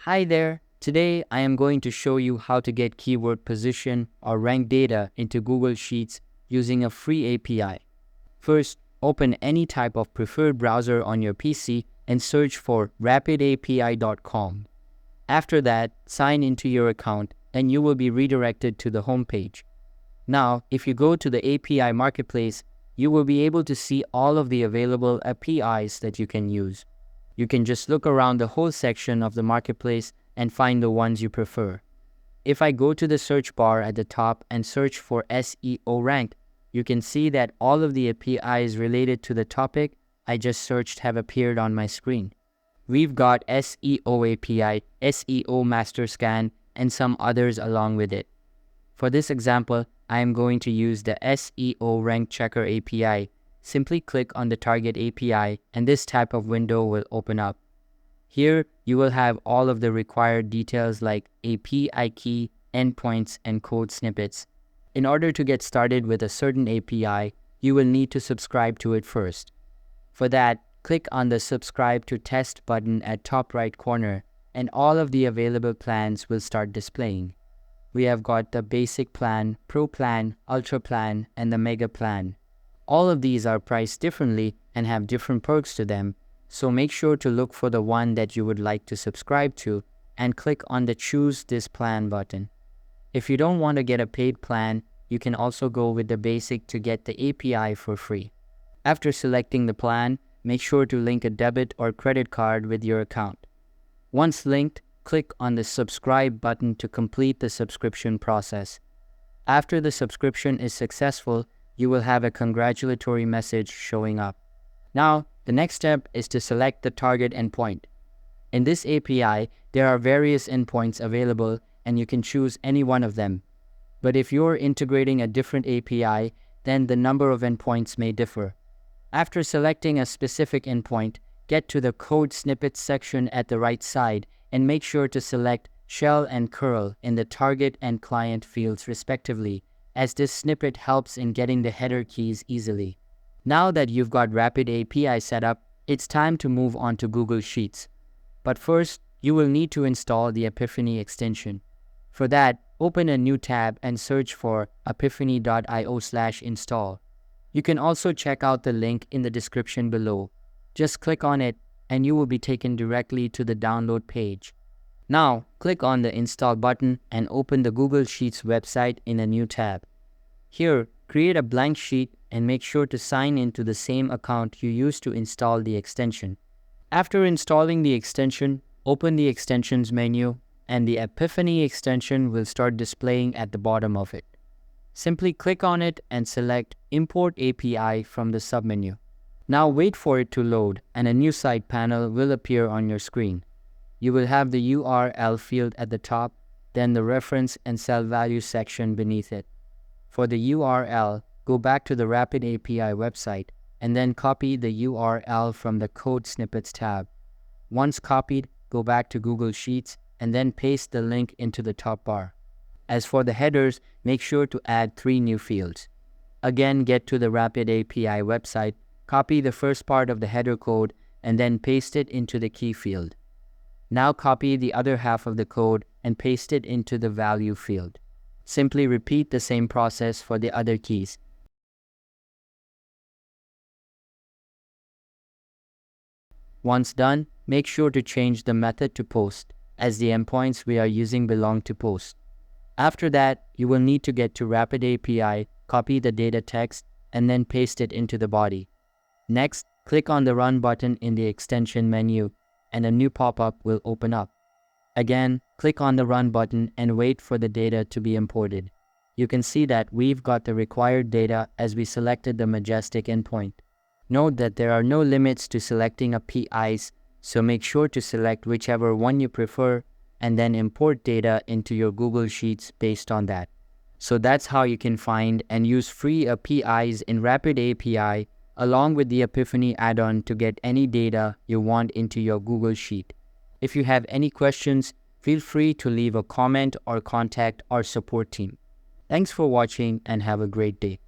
Hi there. Today I am going to show you how to get keyword position or rank data into Google Sheets using a free API. First, open any type of preferred browser on your PC and search for rapidapi.com. After that, sign into your account and you will be redirected to the home page. Now, if you go to the API marketplace, you will be able to see all of the available APIs that you can use. You can just look around the whole section of the marketplace and find the ones you prefer. If I go to the search bar at the top and search for SEO Rank, you can see that all of the APIs related to the topic I just searched have appeared on my screen. We've got SEO API, SEO Master Scan, and some others along with it. For this example, I am going to use the SEO Rank Checker API. Simply click on the target API and this type of window will open up. Here, you will have all of the required details like API key, endpoints, and code snippets. In order to get started with a certain API, you will need to subscribe to it first. For that, click on the Subscribe to Test button at top right corner and all of the available plans will start displaying. We have got the Basic Plan, Pro Plan, Ultra Plan, and the Mega Plan. All of these are priced differently and have different perks to them, so make sure to look for the one that you would like to subscribe to and click on the Choose This Plan button. If you don't want to get a paid plan, you can also go with the basic to get the API for free. After selecting the plan, make sure to link a debit or credit card with your account. Once linked, click on the Subscribe button to complete the subscription process. After the subscription is successful, you will have a congratulatory message showing up. Now, the next step is to select the target endpoint. In this API, there are various endpoints available and you can choose any one of them. But if you're integrating a different API, then the number of endpoints may differ. After selecting a specific endpoint, get to the code snippets section at the right side and make sure to select shell and curl in the target and client fields respectively, as this snippet helps in getting the header keys easily. Now that you've got Rapid API set up, it's time to move on to Google Sheets. But first, you will need to install the Apipheny extension. For that, open a new tab and search for apipheny.io/install. You can also check out the link in the description below. Just click on it and you will be taken directly to the download page. Now, click on the Install button and open the Google Sheets website in a new tab. Here, create a blank sheet and make sure to sign into the same account you used to install the extension. After installing the extension, open the Extensions menu and the Apipheny extension will start displaying at the bottom of it. Simply click on it and select Import API from the submenu. Now wait for it to load and a new side panel will appear on your screen. You will have the URL field at the top, then the reference and cell value section beneath it. For the URL, go back to the Rapid API website and then copy the URL from the Code Snippets tab. Once copied, go back to Google Sheets and then paste the link into the top bar. As for the headers, make sure to add 3 new fields. Again, get to the Rapid API website, copy the first part of the header code and then paste it into the key field. Now copy the other half of the code and paste it into the value field. Simply repeat the same process for the other keys. Once done, make sure to change the method to post, as the endpoints we are using belong to post. After that, you will need to get to Rapid API, copy the data text, and then paste it into the body. Next, click on the Run button in the extension menu, and a new pop-up will open up. Again, click on the Run button and wait for the data to be imported. You can see that we've got the required data as we selected the Majestic endpoint. Note that there are no limits to selecting APIs, so make sure to select whichever one you prefer and then import data into your Google Sheets based on that. So that's how you can find and use free APIs in Rapid API along with the Apipheny add-on to get any data you want into your Google Sheet. If you have any questions, feel free to leave a comment or contact our support team. Thanks for watching and have a great day.